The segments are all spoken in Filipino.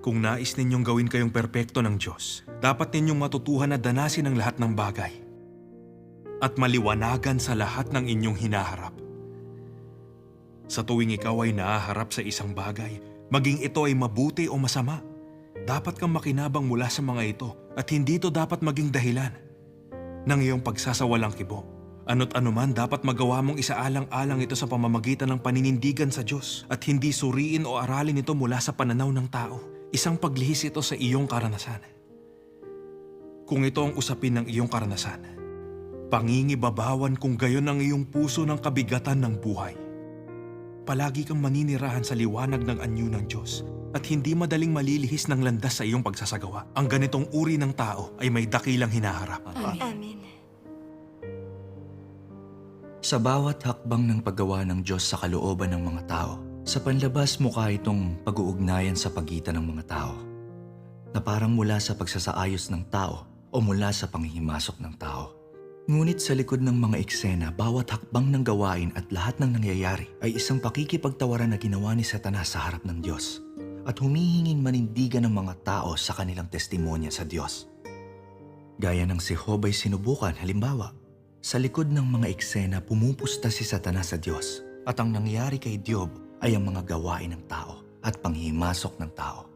Kung nais ninyong gawin kayong perpekto ng Diyos, dapat ninyong matutuhan na danasin ang lahat ng bagay at maliwanagan sa lahat ng inyong hinaharap. Sa tuwing ikaw ay nahaharap sa isang bagay, maging ito ay mabuti o masama, dapat kang makinabang mula sa mga ito at hindi ito dapat maging dahilan ng iyong pagsasawalang kibo. Ano't anuman dapat magawa mong isaalang-alang ito sa pamamagitan ng paninindigan sa Diyos at hindi suriin o aralin ito mula sa pananaw ng tao. Isang paglihis ito sa iyong karanasan. Kung ito ang usapin ng iyong karanasan, pangingibabawan kung gayon ang iyong puso ng kabigatan ng buhay. Palagi kang maninirahan sa liwanag ng anyo ng Diyos at hindi madaling malilihis ng landas sa iyong pagsasagawa. Ang ganitong uri ng tao ay may dakilang hinaharap. Amen. Sa bawat hakbang ng paggawa ng Diyos sa kalooban ng mga tao, sa panlabas mukha itong pag-uugnayan sa pagitan ng mga tao, na parang mula sa pagsasaayos ng tao o mula sa panghihimasok ng tao. Ngunit sa likod ng mga eksena, bawat hakbang ng gawain at lahat ng nangyayari ay isang pakikipagtawaran na ginawa ni Satanas sa harap ng Diyos at humihinging manindigan ng mga tao sa kanilang testimonya sa Diyos. Gaya ng si Job ay sinubukan, halimbawa, sa likod ng mga eksena pumupusta si Satanas sa Diyos at ang nangyari kay Job ay ang mga gawain ng tao at panghimasok ng tao.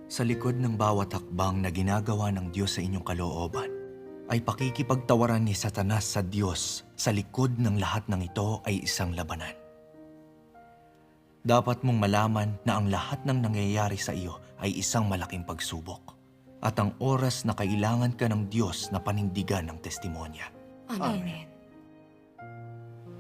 Sa likod ng bawat hakbang na ginagawa ng Diyos sa inyong kalooban, ay pakikipagtawaran ni Satanas sa Diyos. Sa likod ng lahat ng ito ay isang labanan. Dapat mong malaman na ang lahat ng nangyayari sa iyo ay isang malaking pagsubok at ang oras na kailangan ka ng Diyos na panindigan ng testimonya. Amen.